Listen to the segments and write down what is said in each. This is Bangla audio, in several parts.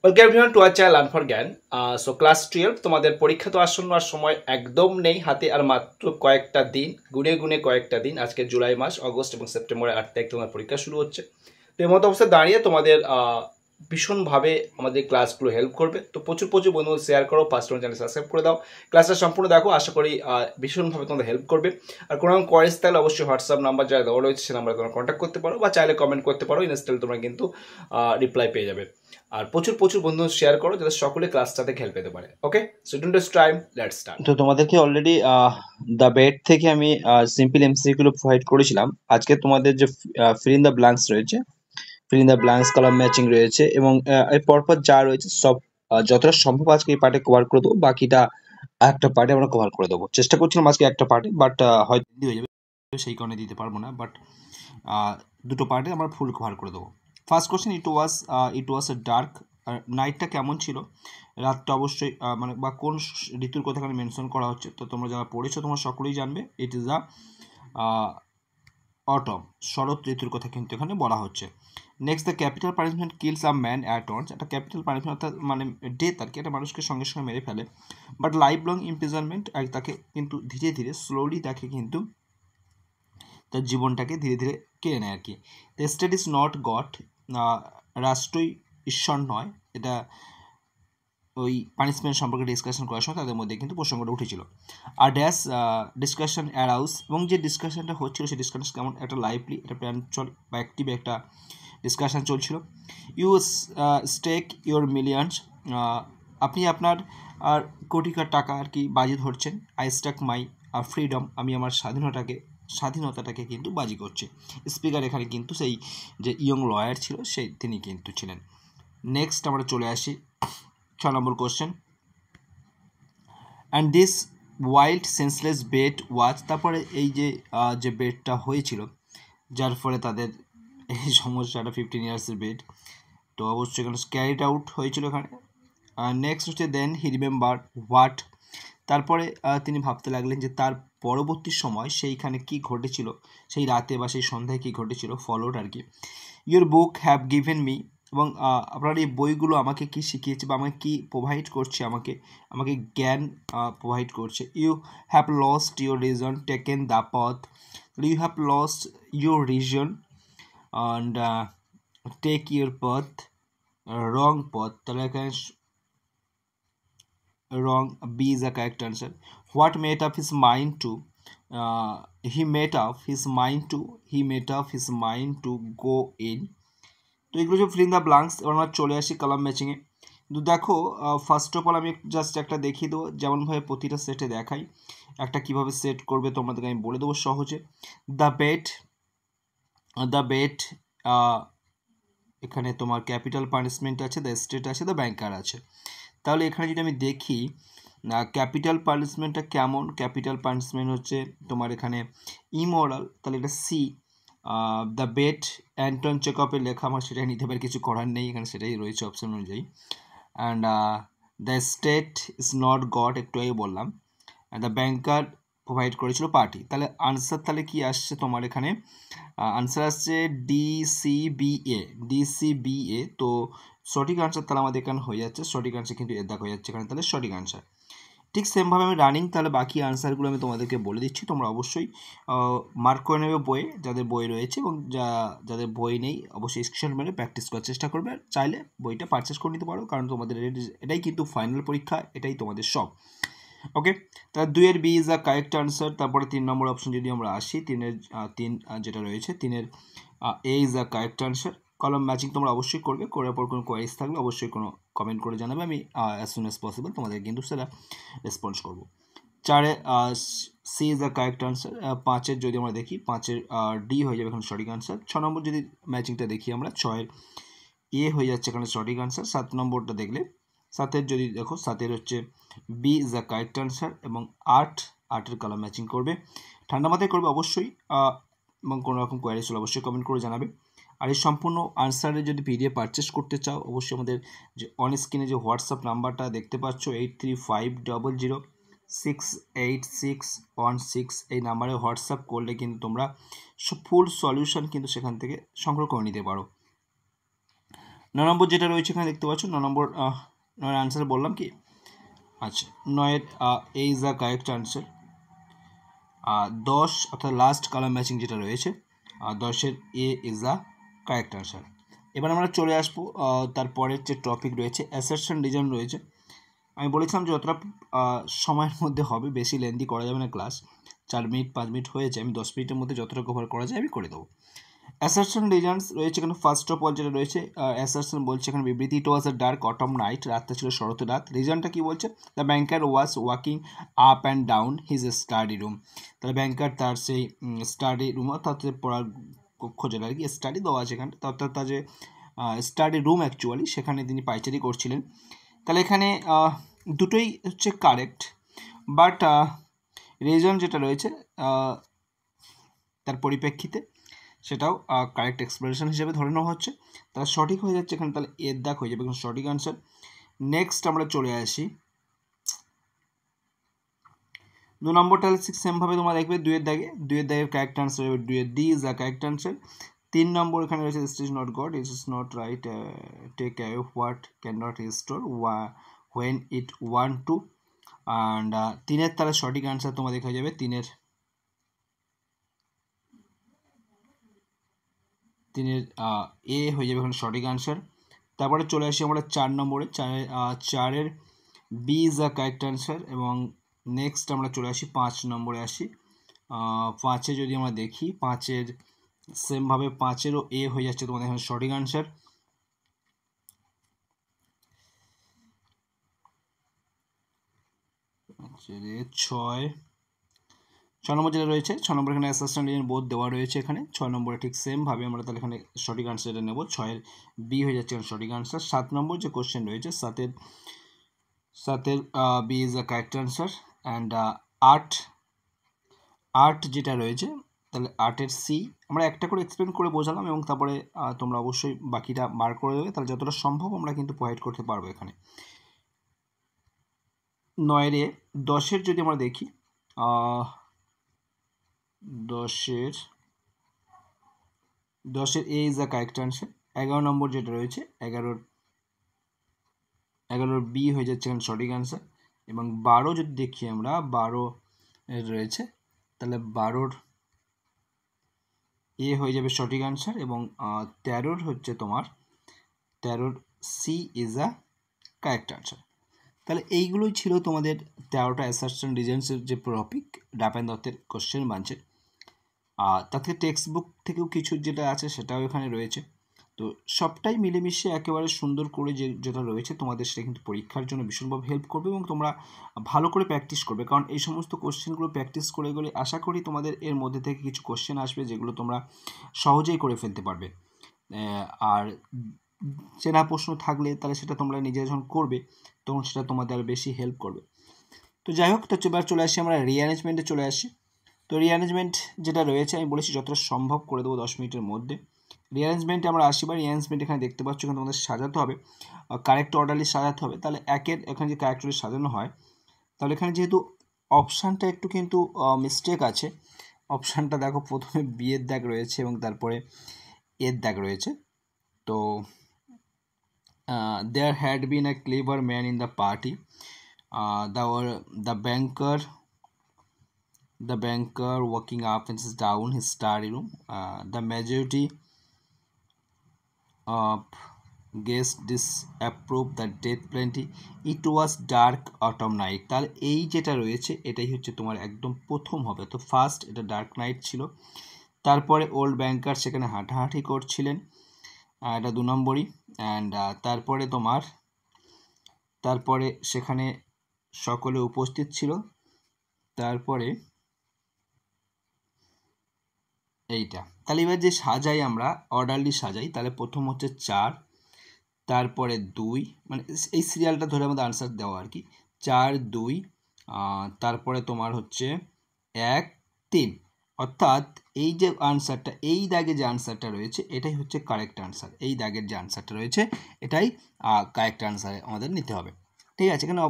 Welcome everyone to our channel learn for জ্ঞান। সো ক্লাস 12 তোমাদের পরীক্ষা তো আসন্ন আর সময় একদম নেই হাতে, আর মাত্র কয়েকটা দিন, গুনে গুনে কয়েকটা দিন। আজকে জুলাই মাস, অগস্ট এবং সেপ্টেম্বরের 8 তারিখ তোমার পরীক্ষা শুরু হচ্ছে। তো এই মতো অবস্থায় দাঁড়িয়ে তোমাদের ভীষণভাবে আমাদের ক্লাসগুলো হেল্প করবে। তো প্রচুর প্রচুর বন্ধু শেয়ার করো, ফার্স্ট চ্যানেল সাবস্ক্রাইব করে দাও, ক্লাসটা সম্পূর্ণ দেখো, আশা করি ভীষণভাবে তোমাদের হেল্প করবে। আর কোনো রকম কোয়ারিজ থাকলে অবশ্যই হোয়াটসঅ্যাপ নাম্বার যারা দেওয়া রয়েছে সে নাম্বারে তোমরা কন্ট্যাক্ট করতে পারো, বা চাইলে কমেন্ট করতে পারো, ইনস্টাগ্রামে তোমরা কিন্তু রিপ্লাই পেয়ে যাবে। আর প্রচুর প্রচুর বন্ধু শেয়ার করো যাতে সকলে ক্লাসটা থেকে হেল্প পেতে পারে। Okay, so don't waste time, let's start. তো তোমাদেরকে অলরেডি দ্য বেড থেকে আমি সিম্পল এমসিকিউ প্রোভাইড করেছিলাম। আজকে তোমাদের যে ফিল ইন দ্য ব্ল্যাঙ্কস রয়েছে, fill in the blanks, column matching রয়েছে, এবং এর পরপর যা রয়েছে সব যতটা সম্ভব আজকে এই পার্টে কভার করে দেবো। বাকিটা একটা পার্টে আমরা কভার করে দেবো। চেষ্টা করছিলাম আজকে একটা পার্টে, বাট হয়তো দেরি হয়ে যাবে, সেই কারণে দিতে পারবো না। বাট দুটো পার্টে আমরা ফুল কভার করে দেবো। First question, it was a dark. নাইটটা কেমন ছিল? রাতটা অবশ্যই মানে বা কোন ঋতুর কথা এখানে মেনশন করা হচ্ছে, তো তোমরা যারা পড়েছো তোমরা সকলেই জানবে ইট ইজ দ্য অটম, শরৎ ঋতুর কথা কিন্তু এখানে বলা হচ্ছে। Next, the capital punishment kills a man at once. একটা ক্যাপিটাল পানিশমেন্ট অর্থাৎ মানে ডেথ আর কি, একটা মানুষকে সঙ্গে সঙ্গে মেরে ফেলে। বাট লাইফ লং ইমপ্রিজনমেন্ট, তাকে কিন্তু ধীরে ধীরে স্লোলি তাকে কিন্তু তার জীবনটাকে ধীরে ধীরে কেড়ে নেয় আর কি। The state is not God, রাষ্ট্রই ঈশ্বর নয়। এটা ওই পানিশমেন্ট সম্পর্কে ডিসকাশন করার সময় তাদের মধ্যে কিন্তু প্রসঙ্গটা উঠেছিল। আর ড্যাশ ডিসকাশন অ্যারাউস, এবং যে ডিসকাশনটা হচ্ছিল সেই ডিসকাশন কেমন, একটা লাইভলি, একটা প্রাণচল বা অ্যাক্টিভ একটা ডিসকাশন চলছিল। ইউ স্টেক ইউর মিলিয়নস, আপনি আপনার আর কোটিকার টাকা আর কি বাজি ধরছেন। আই স্টেক মাই ফ্রিডম, আমি আমার স্বাধীনতাটাকে কিন্তু বাজি করছি। স্পিকার এখানে কিন্তু সেই যে ইয়ং লয়ার ছিল সেই তিনি কিন্তু ছিলেন। নেক্সট আমরা চলে আসি 6 নম্বর question. And this wild senseless bet watch, তারপরে এই যে বেটটা হয়েছিল যার ফলে তাদের এই সমস্যাটা 15 ইয়ার্সের বেট, তো অবশ্যই এখানে ক্যারিড আউট হয়েছিল এখানে। নেক্সট হচ্ছে দেন হি রিমেম্বার হোয়াট, তারপরে তিনি ভাবতে লাগলেন যে তার পরবর্তী সময় সেইখানে কি ঘটেছিল, সেই রাতে বা সেই সন্ধ্যায় কী ঘটেছিল, ফলোড আর কি। Your book have given me, এবং আপনার এই বইগুলো আমাকে কি শিখিয়েছে বা আমাকে কি প্রোভাইড করছে, আমাকে জ্ঞান প্রোভাইড করছে। You have lost your reason taken the পথ, you have lost your reason and take your পথ, রং পথ, তাহলে এখানে wrong, B is a correct answer. What made up his mind to, he made up his mind to go in. তো এগুলো যে ফিল ইন দ্য ব্ল্যাঙ্কস। এবার আমরা চলে আসি কলাম ম্যাচিংয়ে। কিন্তু দেখো, ফার্স্ট অফ অল আমি জাস্ট একটা দেখিয়ে দেবো, যেমনভাবে প্রতিটা সেটে দেখাই, একটা কিভাবে সেট করবে তোমাদেরকে আমি বলে দেবো সহজে। দ্য বেট, এখানে তোমার ক্যাপিটাল পানিশমেন্ট আছে, দ্য স্টেট আছে, দ্য ব্যাংকার আছে। তাহলে এখানে যদি আমি দেখি ক্যাপিটাল পানিশমেন্টটা কেমন, ক্যাপিটাল পানিশমেন্ট হচ্ছে তোমার এখানে ইমোরাল, তাহলে এটা সি। দ্য বেট অ্যান্টন চেকআপের লেখা, আমার সেটাই নিতে পারি, কিছু করার নেই, এখানে সেটাই রয়েছে অপশন অনুযায়ী। And the state is not god, একটু আগে বললাম। অ্যান্ড দ্য ব্যাংকার প্রোভাইড করেছিল পার্টি। তাহলে আনসার তাহলে কি আসছে তোমার এখানে, আনসার আসছে ডিসিবিএ। তো সঠিক আনসার তাহলে আমাদের এখানে হয়ে যাচ্ছে, সঠিক আনসার কিন্তু এর হয়ে যাচ্ছে এখানে, তাহলে সঠিক আনসার। ঠিক সেমভাবে আমি রানিং, তাহলে বাকি আনসারগুলো আমি তোমাদেরকে বলে দিচ্ছি, তোমরা অবশ্যই মার্ক করে নেবে বইয়ে, যাদের বই রয়েছে, এবং যাদের বই নেই অবশ্যই স্ক্রিনশট মেরে প্র্যাকটিস করার চেষ্টা করবে। আর চাইলে বইটা পারচেস করে নিতে পারো, কারণ তোমাদের এটাই কিন্তু ফাইনাল পরীক্ষা, এটাই তোমাদের সব। ওকে, তাহলে 2-এর B is the correct answer. তারপরে 3 নম্বর অপশন যদি আমরা আসি, 3-এর যেটা রয়েছে 3-এর A is the correct answer. Column matching তোমরা অবশ্যই করবে, করার পর কোনো কোয়ারিজ থাকলে অবশ্যই কোনো কমেন্ট করে জানাবে, আমি অ্যাজ সুন অ্যাজ পসিবল তোমাদের কিন্তু সেটা রেসপন্স করবো। 4-এ C is the correct answer. 5-এর যদি আমরা দেখি, 5-এর ডি হয়ে যাবে এখানে সঠিক আনসার। 6 নম্বর যদি ম্যাচিংটা দেখি আমরা, 6-এর এ হয়ে যাচ্ছে এখানে সঠিক আনসার। 7 নম্বরটা দেখলে, 7-এর যদি দেখো, 7-এর হচ্ছে B is the correct answer, এবং 8-এর কালার ম্যাচিং করবে, ঠান্ডা মাথায় করবে অবশ্যই, এবং কোনো রকম কোয়ারিজ হলে অবশ্যই কমেন্ট করে জানাবে। আর এই সম্পূর্ণ আনসারের যদি পিডিএফ পারচেস করতে চাও, অবশ্যই আমাদের যে অন স্ক্রিনে যে হোয়াটসঅ্যাপ নাম্বারটা দেখতে পাচ্ছ 8350068616, এই নাম্বারে হোয়াটসঅ্যাপ করলে কিন্তু তোমরা ফুল সলিউশন কিন্তু সেখান থেকে সংগ্রহ করে নিতে পারো। 9 নম্বর যেটা রয়েছে এখানে দেখতে পাচ্ছ 9 নম্বর 9 আনসার বললাম কি, আচ্ছা 9 এ ইজ দ্য কারেক্ট আনসার। 10 অর্থাৎ লাস্ট কালার ম্যাচিং যেটা রয়েছে 10-এর এ ইজ দ্য কারেক্ট আনসার। এবার আমরা চলে আসবো তারপরের যে টপিক রয়েছে অ্যাসারশন রিজন রয়েছে। আমি বলেছিলাম যে যতটা সময়ের মধ্যে হবে, বেশি লেন্দি করা যাবে না ক্লাস, 4 মিনিট 5 মিনিট হয়েছে, আমি 10 মিনিটের মধ্যে যতটা কভার করা যায় আমি করে দেবো। অ্যাসারশন রিজনস রয়েছে এখানে ফার্স্ট অফ অল যেটা রয়েছে অ্যাসারশন বলছে এখানে বিবৃতি, ইট ওয়াজ আ ডার্ক অটম নাইট, রাতটা ছিল শরৎ রাত। রিজনটা কি বলছে, the banker was walking up and down his study room. তাহলে ব্যাংকার তার সেই স্টাডি রুম অর্থাৎ পড়ার কক্ষ যেটা আর কি, স্টাডি দেওয়া আছে এখানে, অর্থাৎ তার যে স্টাডি রুম অ্যাকচুয়ালি সেখানে তিনি পাইচারি করছিলেন। তাহলে এখানে দুটোই হচ্ছে কারেক্ট, বাট রিজন যেটা রয়েছে তার পরিপ্রেক্ষিতে সেটাও কারেক্ট এক্সপ্লেনেশন হিসেবে ধরে নেওয়া হচ্ছে, তাহলে সঠিক হয়ে যাচ্ছে এখানে, তাহলে এর দাগ হয়ে যাবে এখন সঠিক আনসার। নেক্সট আমরা চলে আসি 2 নম্বর, তাহলে ঠিক সেমভাবে তোমরা দেখবে 2 এর দাগের কারেক্ট আনসার হবে 2 এর D is the correct answer. 3 নম্বর এখানে রয়েছে this is not God, it is not right, take away what can not restore when it want to. And 3-এর তাহলে সঠিক আনসার তোমার দেখা যাবে 3-এর এ হয়ে যাবে এখানে সঠিক আনসার। তারপরে চলে আসি আমরা 4 নম্বরে, 4-এর B is the correct answer. এবং নেক্সট আমরা চলে আসি 5 নম্বরে আসি। 5-এ যদি আমরা দেখি 5-এর সেমভাবে 5-এরও এ হয়ে যাচ্ছে তোমাদের এখানে সঠিক আনসার। ছয় নম্বর যেটা রয়েছে 6 নম্বর এখানে অ্যাসিস্ট্যান্ট ইঞ্জিনিয়ার বোর্ড দেওয়া রয়েছে এখানে 6 নম্বরে ঠিক সেমভাবে আমরা তাহলে এখানে সঠিক আনসার এটা নেব, 6-এর বি হয়ে যাচ্ছে এখানে সঠিক আনসার। 7 নম্বর যে কোশ্চেন রয়েছে 7-এর B is the correct answer. And 8 যেটা রয়েছে তাহলে 8-এর সি আমরা একটা করে এক্সপ্লেন করে বোঝালাম এবং তারপরে তোমরা অবশ্যই বাকিটা বার করে দেবে, তাহলে যতটা সম্ভব আমরা কিন্তু প্রোভাইড করতে পারবো এখানে। 9-এর এ 10-এর যদি আমরা দেখি 10-এর এ ইজ দ্য কারেক্ট আনসার। 11 নম্বর যেটা রয়েছে 11-এর বি হয়ে যাচ্ছে এখানে সঠিক আনসার। এবং 12 যদি দেখি আমরা 12 রয়েছে তাহলে 12-র এ হয়ে যাবে সঠিক আনসার। এবং 13-র হচ্ছে তোমার 13-র C is the correct answer. তাহলে এইগুলোই ছিল তোমাদের 13টা অ্যাসারশন রিজনসের যে টপিক ডাপেন দত্তের কোশ্চেন বাঞ্চের। তার থেকে টেক্সট বুক থেকেও কিছু যেটা আছে সেটাও এখানে রয়েছে। তো সবটাই মিলেমিশে একেবারে সুন্দর করে যেটা রয়েছে তোমাদের সেটা কিন্তু পরীক্ষার জন্য ভীষণভাবে হেল্প করবে এবং তোমরা ভালো করে প্র্যাকটিস করবে, কারণ এই সমস্ত কোশ্চেনগুলো প্র্যাকটিস করে গেলে আশা করি তোমাদের এর মধ্যে থেকে কিছু কোশ্চেন আসবে যেগুলো তোমরা সহজেই করে ফেলতে পারবে। আর চেনা প্রশ্ন থাকলে তাহলে সেটা তোমরা নিজে যখন করবে তখন সেটা তোমাদের আরও বেশি হেল্প করবে। তো যাই হোক, তো এবার চলে আসি আমরা রিঅ্যারেঞ্জমেন্টে চলে আসি। তো রিঅ্যারেঞ্জমেন্ট যেটা রয়েছে আমি বলেছি যতটা সম্ভব করে দেবো 10 মিনিটের মধ্যে। রিঅ্যারেঞ্জমেন্টে আমরা আসি, বা রিঅ্যারেঞ্জমেন্ট এখানে দেখতে পাচ্ছ এখানে তোমাদের সাজাতে হবে, কারেক্ট অর্ডারলি সাজাতে হবে। তাহলে একের এখানে যে কারেক্ট অর্ডারলি সাজানো হয় তাহলে এখানে যেহেতু অপশানটা একটু কিন্তু মিস্টেক আছে, অপশানটা দেখো প্রথমে বি এর দাগ রয়েছে এবং তারপরে এর দাগ রয়েছে। তো there had been a clever man in the party, the banker walking up and down his study room, the majority of guests disapproved the death penalty, it was dark autumn night। তাহলে এই যেটা রয়েছে এটাই হচ্ছে তোমার একদম প্রথম হবে, তো ফার্স্ট এটা ডার্ক নাইট ছিল। তারপরে ওল্ড ব্যাংকার সেখানে হাঁটাহাঁটি করছিলেন, এটা 2 নম্বরই। অ্যান্ড তারপরে সেখানে সকলে উপস্থিত ছিল। তারপরে এইটা, তাহলে এবার যে সাজাই আমরা অর্ডারলি সাজাই, তাহলে প্রথম হচ্ছে 4, তারপরে 2, মানে এই সিরিয়ালটা ধরে আমাদের আনসার দেওয়া আর কি, 4, 2, তারপরে তোমার হচ্ছে 1, 3, অর্থাৎ এই যে আনসারটা এই দাগে যে আনসারটা রয়েছে এটাই হচ্ছে কারেক্ট আনসার। এই দাগের যে আনসারটা রয়েছে এটাই কারেক্ট আনসার আমাদের নিতে হবে, ঠিক আছে। এখানে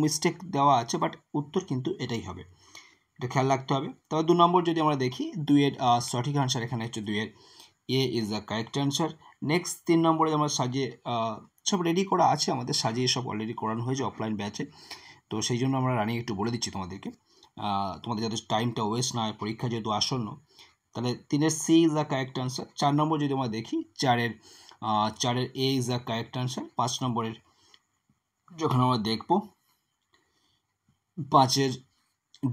মিস্টেক দেওয়া আছে বাট উত্তর কিন্তু এটাই হবে, এটা খেয়াল রাখতে হবে। তবে 2 নম্বর যদি আমরা দেখি 2-এর সঠিক আনসার এখানে হচ্ছে 2-এর A is the correct answer. Next 3 নম্বরে আমরা সাজিয়ে সব রেডি করা আছে, আমাদের সাজিয়ে সব অলরেডি করানো হয়েছে অফলাইন ব্যাচে। তো সেই জন্য আমরা রানিং একটু বলে দিচ্ছি তোমাদেরকে, তোমাদের যাতে টাইমটা ওয়েস্ট না হয়, পরীক্ষা যেহেতু আসন্ন। তাহলে 3-এর C is the correct answer. 4 নম্বর যদি আমরা দেখি 4-এর A is the correct answer. 5 নম্বরের যখন আমরা দেখব 5-এর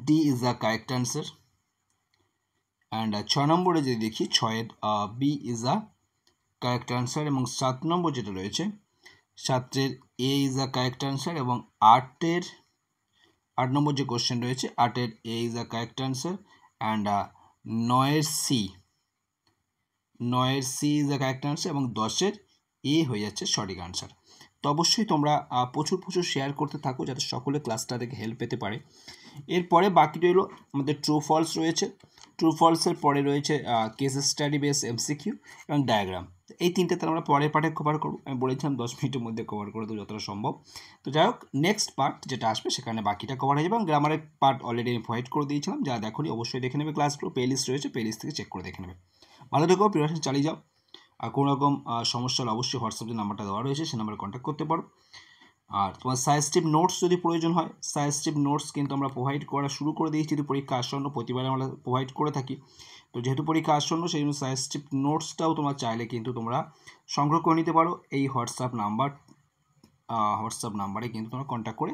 D is the correct answer. And 6 নম্বরে যদি দেখি 6-এর B is the correct answer. এবং 7 নম্বর যেটা রয়েছে 7-এর A is the correct answer. এবং 8 নম্বর যে কোশ্চেন রয়েছে 8-এর A is the correct answer. And 9-এর C is the correct answer. এবং 10-এর এ হয়ে যাচ্ছে সঠিক অ্যান্সার। তো অবশ্যই তোমরা প্রচুর শেয়ার করতে থাকো যাতে সকলে ক্লাসটা থেকে হেল্প পেতে পারে। এরপরে বাকি রইল আমাদের ট্রু ফলস রয়েছে। ট্রু ফলসের পরে রয়েছে কেস স্টাডি বেস এমসিকিউ এবং ডায়াগ্রাম। এই তিনটাতে আমরা পরের পার্টে কভার করবো। আমি বলেছিলাম 10 মিনিটের মধ্যে কভার করে দেবো যতটা সম্ভব। তো যাই হোক, নেক্সট পার্ট যেটা আসবে সেখানে বাকিটা কভার হয়ে যাবে। এবং গ্রামারের পার্ট অলরেডি আমি প্রোভাইড করে দিয়েছিলাম, যারা দেখোনি অবশ্যই দেখে নেবে। ক্লাসগুলো প্লেলিস্ট রয়েছে, প্লেলিস্ট থেকে চেক করে দেখে নেবে। ভালো থেকো, প্রিপারেশন চালিয়ে যাও। আর কোনো রকম সমস্যা হলে অবশ্যই হোয়াটসঅ্যাপ যে নাম্বারটা দেওয়া রয়েছে সেই নাম্বারে কন্ট্যাক্ট করতে পারো। আর তোমার সাজেস্টিভ নোটস যদি প্রয়োজন হয়, সাজেস্টিভ নোটস কিন্তু আমরা প্রোভাইড করা শুরু করে দিয়েছি। যেহেতু পরীক্ষা আসন্ন, প্রতিবারে আমরা প্রোভাইড করে থাকি। তো যেহেতু পরীক্ষা আসন্ন সেই জন্য সাজেস্টিভ নোটসটাও তোমরা চাইলে কিন্তু তোমরা সংগ্রহ করে নিতে পারো। এই হোয়াটসঅ্যাপ নাম্বারে কিন্তু তোমরা কন্ট্যাক্ট করে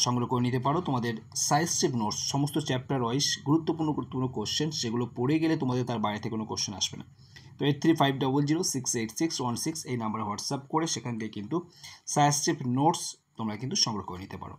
সংগ্রহ করে নিতে পারো তোমাদের সাজেস্টিভ নোটস। সমস্ত চ্যাপ্টার ওয়াইজ গুরুত্বপূর্ণ কোশ্চেন, যেগুলো পড়ে গেলে তোমাদের তার বাইরে থেকে কোনো কোশ্চেন আসবে না। তো 8350068616 এই নাম্বারে হোয়াটসঅ্যাপ করে সেখান থেকে কিন্তু সাজেস্টিভ নোটস তোমরা কিন্তু সংগ্রহ করে নিতে পারো।